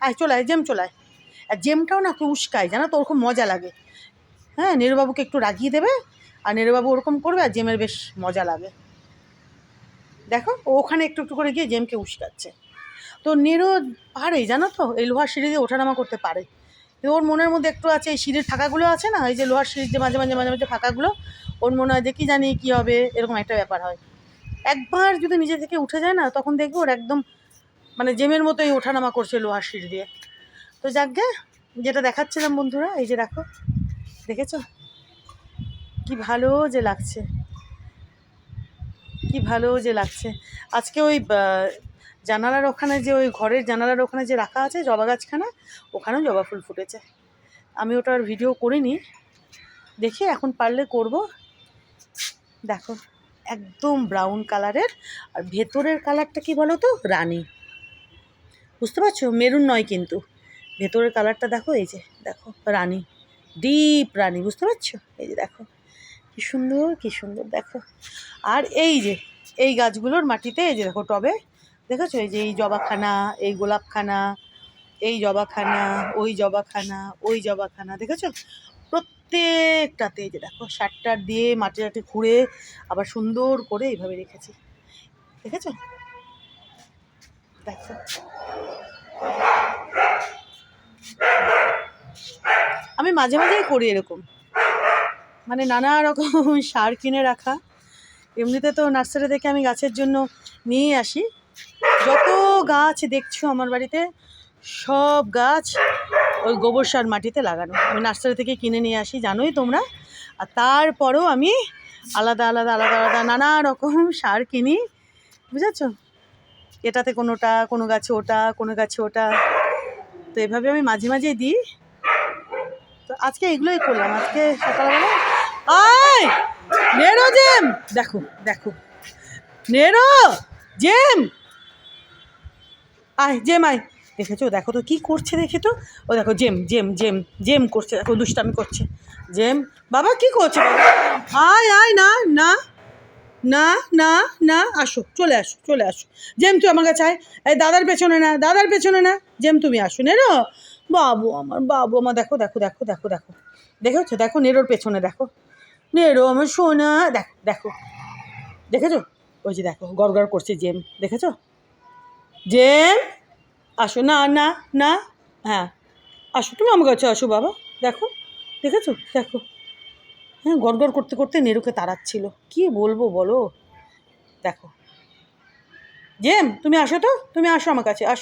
আয় চলে আয়, জেম চলে আয়। আর জেমটাও না একটু উস্কায়, জানো তো, ওর খুব মজা লাগে। হ্যাঁ, নেরুবাবুকে একটু রাগিয়ে দেবে আর নেরুবাবু ওরকম করবে আর জেমের বেশ মজা লাগে। দেখো ও ওখানে একটু একটু করে গিয়ে জেমকে উস্কাচ্ছে। তো নেরো পারে, জানো তো, এই লোহার সিঁড়ি দিয়ে ওঠানামা করতে পারে। ওর মনের মধ্যে একটু আছে, এই সিঁড়ির ফাঁকাগুলো আছে না, এই যে লোহার সিঁড়ির যে মাঝে মাঝে মাঝে মাঝে ফাঁকাগুলো, ওর মনে হয় যে কী জানি কী হবে, এরকম একটা ব্যাপার হয়। একবার যদি নিজে থেকে উঠে যায় না, তখন দেখবো ওর একদম মানে জেমের মতোই ওঠানামা করছে লোহার সিঁড়ি দিয়ে। তো যাকগে, যেটা দেখাচ্ছিলাম বন্ধুরা, এই যে দেখো, দেখেছো কি ভালো যে লাগছে, কি ভালো যে লাগছে। আজকে ওই জানালার ওখানে যে, ওই ঘরের জানালার ওখানে যে রাখা আছে জবা গাছখানা, ওখানেও জবা ফুল ফুটেছে। আমি ওটার ভিডিও করিনি, দেখি এখন পারলে করব। দেখো একদম ব্রাউন কালারের, আর ভেতরের কালারটা কি বলো তো, রানী, বুঝতে পারছো, মেরুন নয় কিন্তু, ভেতরের কালারটা দেখো, এই যে দেখো রানী, ডিপ রানী, বুঝতে পারছো, এই যে দেখো কি সুন্দর, কি সুন্দর দেখো। আর এই যে এই গাছগুলোর মাটিতে, এই যে দেখো টবে, দেখেছো, এই যে এই জবাখানা, এই গোলাপখানা, এই জবাখানা, ওই জবাখানা, ওই জবাখানা, দেখেছো প্রত্যেকটাতে, এই যে দেখো সারটার দিয়ে মাটি টাটি খুঁড়ে আবার সুন্দর করে এইভাবে রেখেছি, দেখেছো, দেখো। আমি মাঝে মাঝেই করি এরকম, মানে নানা রকম সার কিনে রাখা। এমনিতে তো নার্সারি থেকে আমি গাছের জন্য নিয়ে আসি, যত গাছ দেখছো আমার বাড়িতে সব গাছ ওই গোবর সার মাটিতে লাগানো, আমি নার্সারি থেকে কিনে নিয়ে আসি, জানোই তোমরা। আর তারপরেও আমি আলাদা আলাদা আলাদা আলাদা নানা রকম সার কিনি, বুঝেছো, এটাতে কোনোটা, কোনো গাছে ওটা, কোনো গাছে ওটা, তো এভাবে আমি মাঝে মাঝে দিই। তো আজকে এগুলোই করলাম, আজকে সকালবেলা। আয় নেরো জেম, দেখো দেখো নেরো জেম, আয় জেম আয়, দেখেছো, দেখো তো কী করছে, দেখে তো, ও দেখো জেম জেম জেম জেম করছে, দেখো দুষ্টামি করছে জেম। বাবা কী করছে বাবা, আয় আয়, না না না না না, আসো, চলে আসো, চলে আসো জেম, তুই আমার কাছে আয়, এই দাদার পেছনে না, দাদার পেছনে না, জেম তুমি আসো, নেরো বাবু আমার, বাবু আমার, দেখো দেখো দেখো দেখো দেখো, দেখেছো, দেখো নেরোর পেছনে দেখো, নেরো আমার সোনা, দেখো দেখো, দেখেছো, ওই যে দেখো গড় গড় করছে জেম, দেখেছো জেম, আসো, না না না, হ্যাঁ আসো, তুমি আমার কাছে আসো বাবা, দেখো, দেখেছো, দেখো, হ্যাঁ গড় গড় করতে করতে নেরুকে তাড়াচ্ছিল, কি বলবো বলো, দেখো জেম তুমি আসো তো, তুমি আসো আমার কাছে আসো।